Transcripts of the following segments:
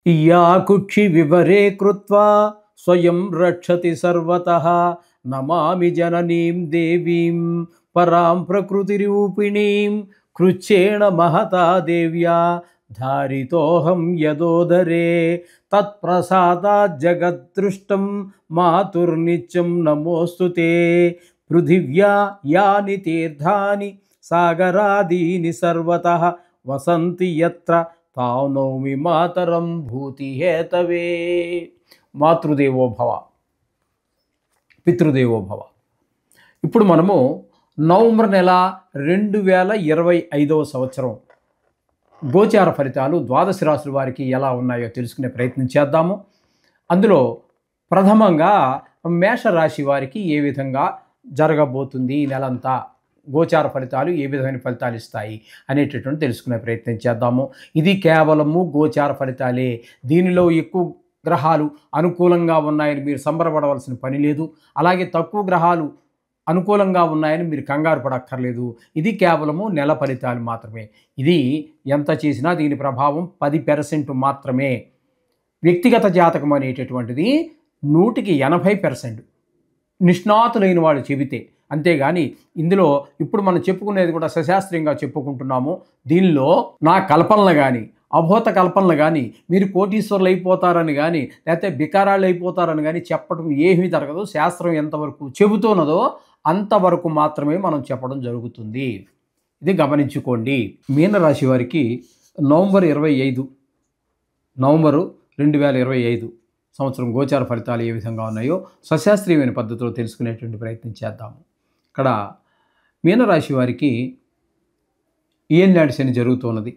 या कुक्षि विवरे कृत्वा स्वयं रक्षति सर्वतः नमामि जननीं देवीं परां प्रकृतिरूपिणीं कृच्छेण महता देव्या धारितोऽहं यदोदरे तत्प्रसादात् जगद्दृष्टं मातुर्नित्यं नमोऽस्तु ते। पृथिव्या यानि तीर्थानि सागरादीनि सर्वतः वसन्ति यत्र తానౌమి మాతరం భూతి హేతవే। మాతృదేవో భవ, పితృదేవో భవ. ఇప్పుడు మనము నవంబర్ నెల 2025 సంవత్సరం గోచార ఫలితాలు ద్వాదశ రాశుల వారికి ఎలా ఉన్నాయో తెలుసుకునే ప్రయత్నం చేద్దాము. అందులో ప్రథమంగా మేషరాశి వారికి ఏ విధంగా జరగబోతుంది, ఈ నెలంతా గోచార ఫలితాలు ఏ విధమైన ఫలితాలు ఇస్తాయి అనేటటువంటి తెలుసుకునే ప్రయత్నం చేద్దాము. ఇది కేవలము గోచార ఫలితాలే. దీనిలో ఎక్కువ గ్రహాలు అనుకూలంగా ఉన్నాయని మీరు సంబరపడవలసిన పని లేదు. అలాగే తక్కువ గ్రహాలు అనుకూలంగా ఉన్నాయని మీరు కంగారు పడక్కర్లేదు. ఇది కేవలము నెల ఫలితాలు మాత్రమే. ఇది ఎంత చేసినా దీని ప్రభావం 10% మాత్రమే. వ్యక్తిగత జాతకం అనేటటువంటిది 100కి 80% నిష్ణాతులైన వాళ్ళు చెబితే, అంతేగాని ఇందులో ఇప్పుడు మనం చెప్పుకునేది కూడా సశాస్త్రీయంగా చెప్పుకుంటున్నాము. దీనిలో నా కల్పనలు కానీ అభూత కల్పనలు కానీ మీరు కోటీశ్వరులు అయిపోతారని కానీ లేకపోతే బికారాళ్ళు అయిపోతారని కానీ చెప్పడం ఏమీ జరగదు. శాస్త్రం ఎంతవరకు చెబుతున్నదో అంతవరకు మాత్రమే మనం చెప్పడం జరుగుతుంది. ఇది గమనించుకోండి. మీనరాశి వారికి నవంబర్ 2025 సంవత్సరం గోచార ఫలితాలు ఏ విధంగా ఉన్నాయో సశాస్త్రీయమైన పద్ధతిలో తెలుసుకునేటువంటి ప్రయత్నం చేద్దాము. ఇక్కడ మీనరాశి వారికి ఏలినాటి శని జరుగుతున్నది.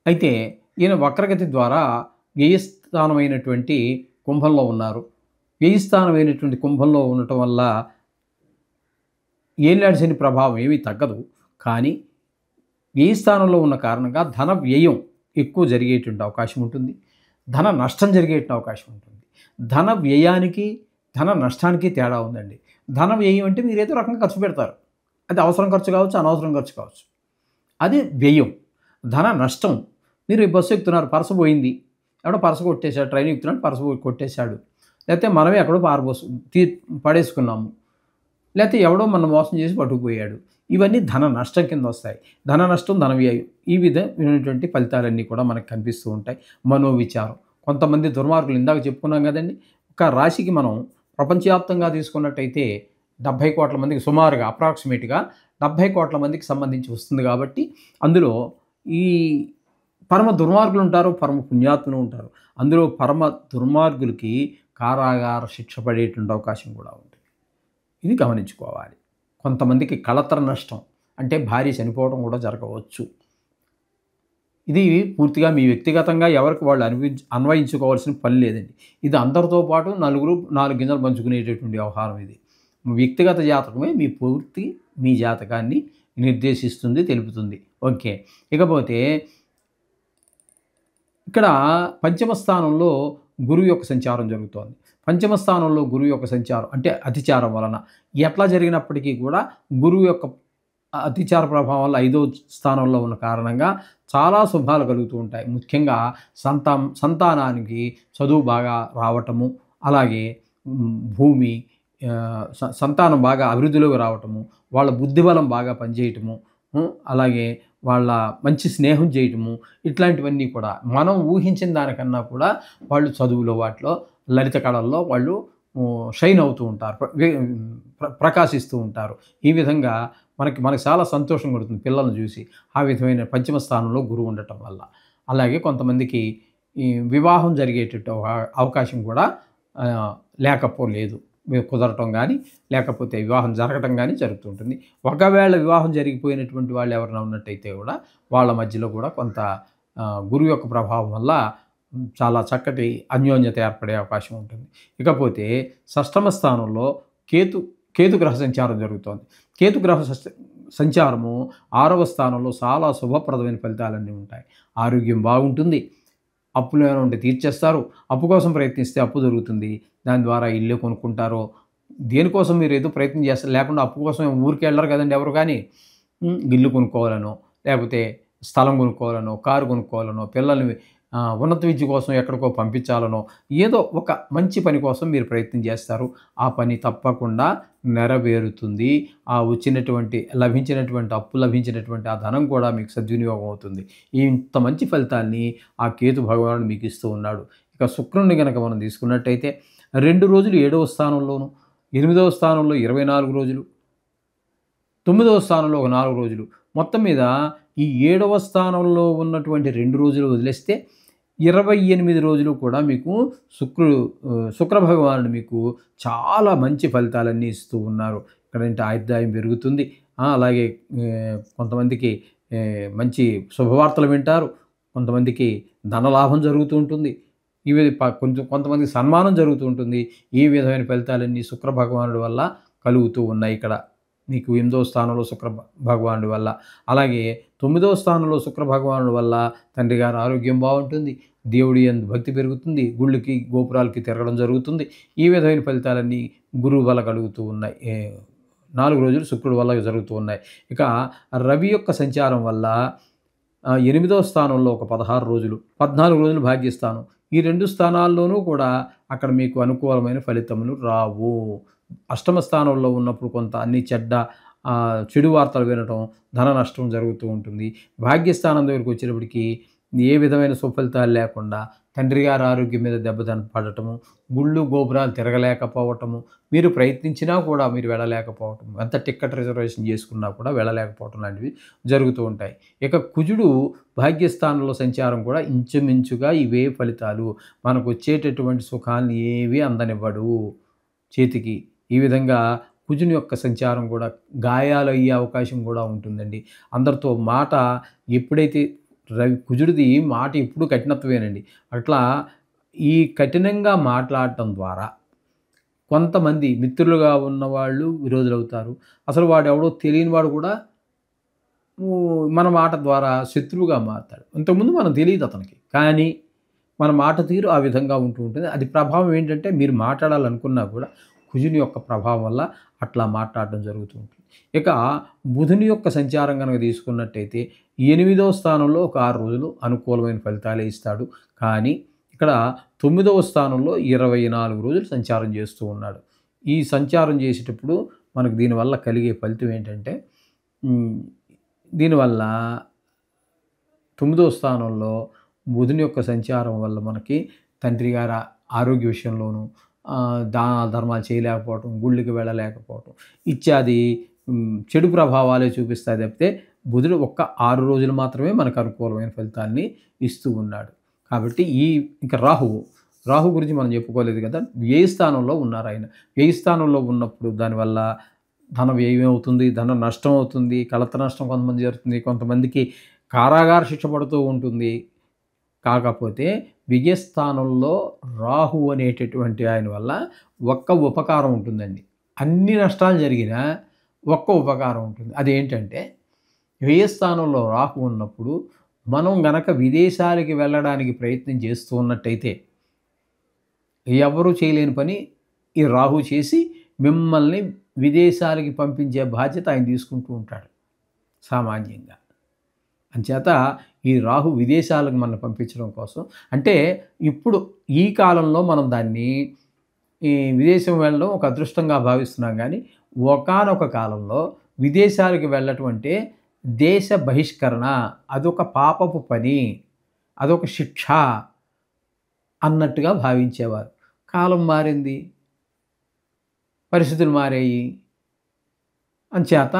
అయితే ఈయన వక్రగతి ద్వారా వ్యయస్థానమైనటువంటి కుంభంలో ఉన్నారు. వ్యయస్థానమైనటువంటి కుంభంలో ఉండటం వల్ల ఏలినాటి శని ప్రభావం ఏమీ తగ్గదు. కానీ వ్యయస్థానంలో ఉన్న కారణంగా ధన వ్యయం ఎక్కువ జరిగేటువంటి అవకాశం ఉంటుంది. ధన నష్టం జరిగేటువంటి అవకాశం ఉంటుంది. ధన వ్యయానికి ధన నష్టానికి తేడా ఉందండి. ధన వ్యయం అంటే మీరు ఏదో రకంగా ఖర్చు పెడతారు. అది అవసరం ఖర్చు కావచ్చు, అనవసరం ఖర్చు కావచ్చు. అది వ్యయం. ధన నష్టం, మీరు బస్సు ఎక్కుతున్నారు, పర్సు పోయింది, ఎవడో పర్సు కొట్టేశాడు, ట్రైన్ ఎక్కుతున్నాడు, పర్సు కొట్టేశాడు, లేకపోతే మనమే ఎక్కడో పడేసుకున్నాము, లేకపోతే ఎవడో మనం మోసం చేసి పట్టుకుపోయాడు. ఇవన్నీ ధన నష్టం కింద వస్తాయి. ధన నష్టం, ధన వ్యయం, ఈ విధమైనటువంటి ఫలితాలన్నీ కూడా మనకు కనిపిస్తూ ఉంటాయి. మనోవిచారం, కొంతమంది దుర్మార్గులు ఇందాక చెప్పుకున్నాం కదండి. ఒక రాశికి మనం ప్రపంచవ్యాప్తంగా తీసుకున్నట్టయితే 70 కోట్ల మందికి, సుమారుగా అప్రాక్సిమేట్గా 70 కోట్ల మందికి సంబంధించి వస్తుంది. కాబట్టి అందులో ఈ పరమ దుర్మార్గులు ఉంటారు, పరమ పుణ్యాత్ములు ఉంటారు. అందులో పరమ దుర్మార్గులకి కారాగార శిక్ష పడేటువంటి అవకాశం కూడా ఉంటుంది. ఇది గమనించుకోవాలి. కొంతమందికి కళతర నష్టం అంటే భార్య చనిపోవడం కూడా జరగవచ్చు. ఇది పూర్తిగా మీ వ్యక్తిగతంగా ఎవరికి వాళ్ళు అన్వయించుకోవాల్సిన పని లేదండి. ఇది అందరితో పాటు 4 గింజలు పంచుకునేటటువంటి వ్యవహారం. ఇది వ్యక్తిగత జాతకమే మీ జాతకాన్ని నిర్దేశిస్తుంది, తెలుపుతుంది. ఓకే. ఇకపోతే ఇక్కడ పంచమ స్థానంలో గురువు యొక్క సంచారం జరుగుతోంది. పంచమ స్థానంలో గురువు యొక్క సంచారం అంటే అతిచారం వలన ఎట్లా జరిగినప్పటికీ కూడా గురువు యొక్క అతిచార ప్రభావం వల్ల 5వ స్థానంలో ఉన్న కారణంగా చాలా శుభాలు కలుగుతూ ఉంటాయి. ముఖ్యంగా సంతానానికి చదువు బాగా రావటము, అలాగే భూమి సంతానం బాగా అభివృద్ధిలోకి రావటము, వాళ్ళ బుద్ధిబలం బాగా పనిచేయటము, అలాగే వాళ్ళ మంచి స్నేహం చేయటము, ఇట్లాంటివన్నీ కూడా మనం ఊహించిన దానికన్నా కూడా వాళ్ళు చదువులో వాటిలో లలిత కళల్లో వాళ్ళు షైన్ అవుతూ ఉంటారు, ప్రకాశిస్తూ ఉంటారు. ఈ విధంగా మనకి చాలా సంతోషం కలుగుతుంది పిల్లలను చూసి. ఆ విధమైన పంచమ స్థానంలో గురువు ఉండటం వల్ల. అలాగే కొంతమందికి ఈ వివాహం జరిగేటట్టు అవకాశం కూడా లేకపోలేదు, కుదరటం కానీ లేకపోతే వివాహం జరగటం కానీ జరుగుతుంటుంది. ఒకవేళ వివాహం జరిగిపోయినటువంటి వాళ్ళు ఎవరైనా ఉన్నట్టయితే కూడా వాళ్ళ మధ్యలో కూడా కొంత గురువు యొక్క ప్రభావం వల్ల చాలా చక్కటి అన్యోన్యత ఏర్పడే అవకాశం ఉంటుంది. ఇకపోతే షష్టమ స్థానంలో కేతు గ్రహ సంచారం జరుగుతోంది. కేతు గ్రహ సంచారము 6వ స్థానంలో చాలా శుభప్రదమైన ఫలితాలన్నీ ఉంటాయి. ఆరోగ్యం బాగుంటుంది, అప్పులు ఏమైనా ఉంటే తీర్చేస్తారు, అప్పు కోసం ప్రయత్నిస్తే అప్పు దొరుకుతుంది, దాని ద్వారా ఇల్లు కొనుక్కుంటారో, దేనికోసం మీరు ఏదో ప్రయత్నం చేస్తారు, లేకుండా అప్పు కోసం ఊరికి వెళ్ళరు కదండి ఎవరు. కానీ ఇల్లు కొనుక్కోవాలనో, లేకపోతే స్థలం కొనుక్కోవాలనో, కారు కొనుక్కోవాలనో, పిల్లల్ని ఉన్నత విద్య కోసం ఎక్కడికో పంపించాలనో, ఏదో ఒక మంచి పని కోసం మీరు ప్రయత్నం చేస్తారు. ఆ పని తప్పకుండా నెరవేరుతుంది. లభించినటువంటి అప్పు లభించినటువంటి ఆ ధనం కూడా మీకు సద్వినియోగం అవుతుంది. ఇంత మంచి ఫలితాన్ని ఆ కేతు భగవానుడు మీకు ఇస్తూ ఉన్నాడు. ఇక శుక్రుడిని గనక మనం తీసుకున్నట్టయితే 2 రోజులు 7వ స్థానంలోను, 8వ స్థానంలో 24 రోజులు, 9వ స్థానంలో ఒక 4 రోజులు. మొత్తం మీద ఈ 7వ స్థానంలో ఉన్నటువంటి 2 రోజులు వదిలేస్తే 28 రోజులు కూడా మీకు శుక్ర భగవానుడు మీకు చాలా మంచి ఫలితాలన్నీ ఇస్తూ ఉన్నారు. ఇక్కడంటే ఆయుర్దాయం పెరుగుతుంది. అలాగే కొంతమందికి మంచి శుభవార్తలు వింటారు. కొంతమందికి ధనలాభం జరుగుతూ ఉంటుంది. ఇవి కొంతమందికి సన్మానం జరుగుతూ ఉంటుంది. ఈ విధమైన ఫలితాలన్నీ శుక్ర భగవానుడి వల్ల కలుగుతూ ఉన్నాయి ఇక్కడ మీకు 8వ స్థానంలో శుక్ర భగవానుడి వల్ల. అలాగే 9వ స్థానంలో శుక్ర భగవానుడి వల్ల తండ్రి గారి ఆరోగ్యం బాగుంటుంది. దేవుడి యందు భక్తి పెరుగుతుంది. గుళ్ళకి గోపురాలకి తిరగడం జరుగుతుంది. ఈ విధమైన ఫలితాలన్నీ గురువు వల్ల కలుగుతూ ఉన్నాయి. 4 రోజులు శుక్రుడి వల్ల జరుగుతూ ఉన్నాయి. ఇక రవి యొక్క సంచారం వల్ల 8వ స్థానంలో ఒక 16 రోజులు, 14 రోజులు భాగ్యస్థానం. ఈ 2 స్థానాల్లోనూ కూడా అక్కడ మీకు అనుకూలమైన ఫలితములు రావు. అష్టమ స్థానంలో ఉన్నప్పుడు కొంత అన్ని చెడు వార్తలు వినటం, ధన నష్టం జరుగుతూ ఉంటుంది. భాగ్యస్థానం దగ్గరికి వచ్చేటప్పటికి ఏ విధమైన సుఫలితాలు లేకుండా తండ్రి గారి ఆరోగ్యం మీద పడటము, గుళ్ళు గోపురాలు తిరగలేకపోవటము, మీరు ప్రయత్నించినా కూడా మీరు వెళ్ళలేకపోవటం, ఎంత టికెట్ రిజర్వేషన్ చేసుకున్నా కూడా వెళ్ళలేకపోవటం లాంటివి జరుగుతూ ఉంటాయి. ఇక కుజుడు భాగ్యస్థానంలో సంచారం కూడా ఇంచుమించుగా ఇవే ఫలితాలు. మనకు వచ్చేటటువంటి సుఖాన్ని ఏవి అందనివ్వడు చేతికి. ఈ విధంగా కుజుని యొక్క సంచారం కూడా గాయాలయ్యే అవకాశం కూడా ఉంటుందండి. అందరితో మాట ఎప్పుడైతే కుజుడిది మాట ఎప్పుడు కఠినత్వమేనండి. అట్లా ఈ కఠినంగా మాట్లాడటం ద్వారా కొంతమంది మిత్రులుగా ఉన్నవాళ్ళు విరోధులవుతారు. అసలు వాడెవడో తెలియని వాడు కూడా మన మాట ద్వారా శత్రువుగా మారుతాడు. ఇంతకుముందు మనం తెలియదు అతనికి, కానీ మన మాట తీరు ఆ విధంగా ఉంటూ ఉంటుంది. అది ప్రభావం ఏంటంటే మీరు మాట్లాడాలనుకున్నా కూడా కుజుని యొక్క ప్రభావం వల్ల అట్లా మాట్లాడడం జరుగుతూ ఉంటుంది. ఇక బుధుని యొక్క సంచారం కనుక తీసుకున్నట్టయితే 8వ స్థానంలో ఒక 6 రోజులు అనుకూలమైన ఫలితాలే ఇస్తాడు. కానీ ఇక్కడ 9వ స్థానంలో 24 రోజులు సంచారం చేస్తూ ఉన్నాడు. ఈ సంచారం చేసేటప్పుడు మనకు దీనివల్ల కలిగే ఫలితం ఏంటంటే దీనివల్ల 9వ స్థానంలో బుధుని యొక్క సంచారం వల్ల మనకి తండ్రి గారి ఆరోగ్య విషయంలోనూ దాన ధర్మాలు చేయలేకపోవటం, గుళ్ళకి వెళ్ళలేకపోవటం ఇత్యాది చెడు ప్రభావాలే చూపిస్తాయి తప్పితే బుధుడు ఒక్క 6 రోజులు మాత్రమే మనకు అనుకూలమైన ఫలితాన్ని ఇస్తూ ఉన్నాడు. కాబట్టి ఇంకా రాహు గురించి మనం చెప్పుకోలేదు కదా. వ్యయ స్థానంలో ఉన్నారు ఆయన. వ్యయ స్థానంలో ఉన్నప్పుడు దానివల్ల ధన వ్యయం అవుతుంది, ధన నష్టం అవుతుంది, కలత నష్టం కొంతమంది జరుగుతుంది, కొంతమందికి కారాగార శిక్ష పడుతూ ఉంటుంది. కాకపోతే విజయస్థానంలో రాహు అనేటటువంటి ఆయన వల్ల ఒక్క ఉపకారం ఉంటుందండి. అన్ని నష్టాలు జరిగినా ఒక్క ఉపకారం ఉంటుంది. అదేంటంటే వ్యయస్థానంలో రాహు ఉన్నప్పుడు మనం గనక విదేశాలకి వెళ్ళడానికి ప్రయత్నం చేస్తూ ఉన్నట్టయితే ఎవరు చేయలేని పని ఈ రాహు చేసి మిమ్మల్ని విదేశాలకి పంపించే బాధ్యత ఆయన తీసుకుంటూ ఉంటాడు సామాన్యంగా. అంచేత ఈ రాహు విదేశాలకు మనం పంపించడం కోసం, అంటే ఇప్పుడు ఈ కాలంలో మనం దాన్ని విదేశం వెళ్ళడం ఒక అదృష్టంగా భావిస్తున్నాం. కానీ ఒకానొక కాలంలో విదేశాలకు వెళ్ళటం అంటే దేశ బహిష్కరణ, అదొక పాపపు పని, అదొక శిక్ష అన్నట్టుగా భావించేవారు. కాలం మారింది, పరిస్థితులు మారాయి. అంచేత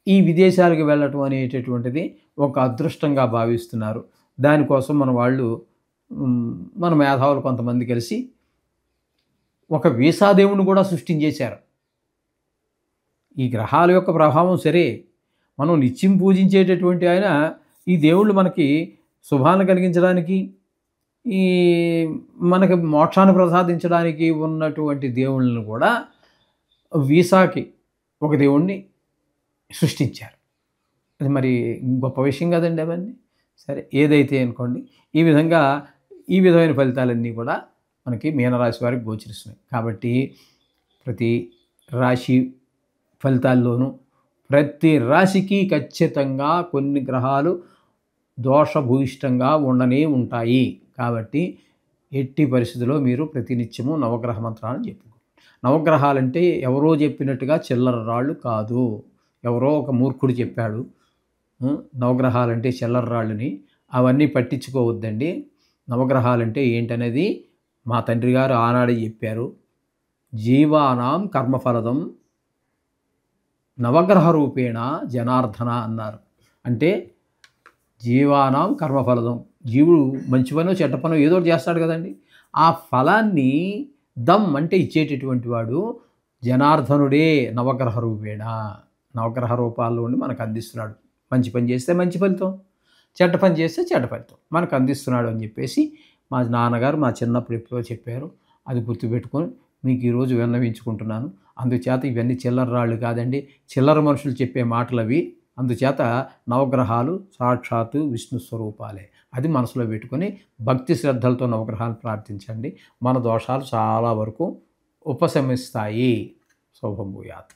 ఈ విదేశాలకు వెళ్ళటం అనేటటువంటిది ఒక అదృష్టంగా భావిస్తున్నారు. దానికోసం మన మేధావులు కొంతమంది కలిసి ఒక వీసా దేవుణ్ణి కూడా సృష్టించేశారు. ఈ గ్రహాల యొక్క ప్రభావం సరే, మనం నిత్యం పూజించేటటువంటి ఆయన ఈ దేవుళ్ళు మనకి శుభాన్ని కలిగించడానికి, ఈ మనకి మోక్షాన్ని ప్రసాదించడానికి ఉన్నటువంటి దేవుళ్ళను కూడా వీసాకి ఒక దేవుణ్ణి సృష్టించారు. అది మరి గొప్ప విషయం కదండి అవన్నీ. సరే, ఏదైతే అనుకోండి, ఈ విధమైన ఫలితాలన్నీ కూడా మనకి మీనరాశి వారికి గోచరిస్తున్నాయి. కాబట్టి ప్రతి రాశి ఫలితాల్లోనూ ప్రతి రాశికి ఖచ్చితంగా కొన్ని గ్రహాలు దోషభూయిష్టంగా ఉండనే ఉంటాయి. కాబట్టి ఎట్టి పరిస్థితిలో మీరు ప్రతినిత్యము నవగ్రహ మంత్రాలను చెప్పుకో. నవగ్రహాలంటే ఎవరో చెప్పినట్టుగా చిల్లర రాళ్ళు కాదు. ఎవరో ఒక మూర్ఖుడు చెప్పాడు నవగ్రహాలంటే చిల్లర రాళ్ళని. అవన్నీ పట్టించుకోవద్దండి. నవగ్రహాలంటే ఏంటనేది మా తండ్రి గారు ఆనాడే చెప్పారు. జీవానాం కర్మఫలదం నవగ్రహ రూపేణ జనార్దన అన్నారు. అంటే జీవానాం కర్మఫలదం, జీవుడు మంచి పనో చెడ్డ పనో ఏదో ఒకటి చేస్తాడు కదండి. ఆ ఫలాన్ని అంటే ఇచ్చేటటువంటి వాడు జనార్దనుడే నవగ్రహ రూపేణ, నవగ్రహ రూపాల్లో ఉండి మనకు అందిస్తున్నాడు. మంచి పని చేస్తే మంచి ఫలితం, చెడ్డ పని చేస్తే చెడ్డ ఫలితం మనకు అందిస్తున్నాడు అని చెప్పేసి మా నాన్నగారు మా చిన్నప్పుడు ఎప్పుడో చెప్పారు. అది గుర్తుపెట్టుకొని మీకు ఈరోజు విన్నవించుకుంటున్నాను. అందుచేత ఇవన్నీ చిల్లర రాళ్ళు కాదండి, చిల్లర మనుషులు చెప్పే మాటలు అవి. అందుచేత నవగ్రహాలు సాక్షాత్తు విష్ణు స్వరూపాలే. అది మనసులో పెట్టుకొని భక్తి శ్రద్ధలతో నవగ్రహాలు ప్రార్థించండి. మన దోషాలు చాలా వరకు ఉపశమిస్తాయి. శుభం భూయాత్.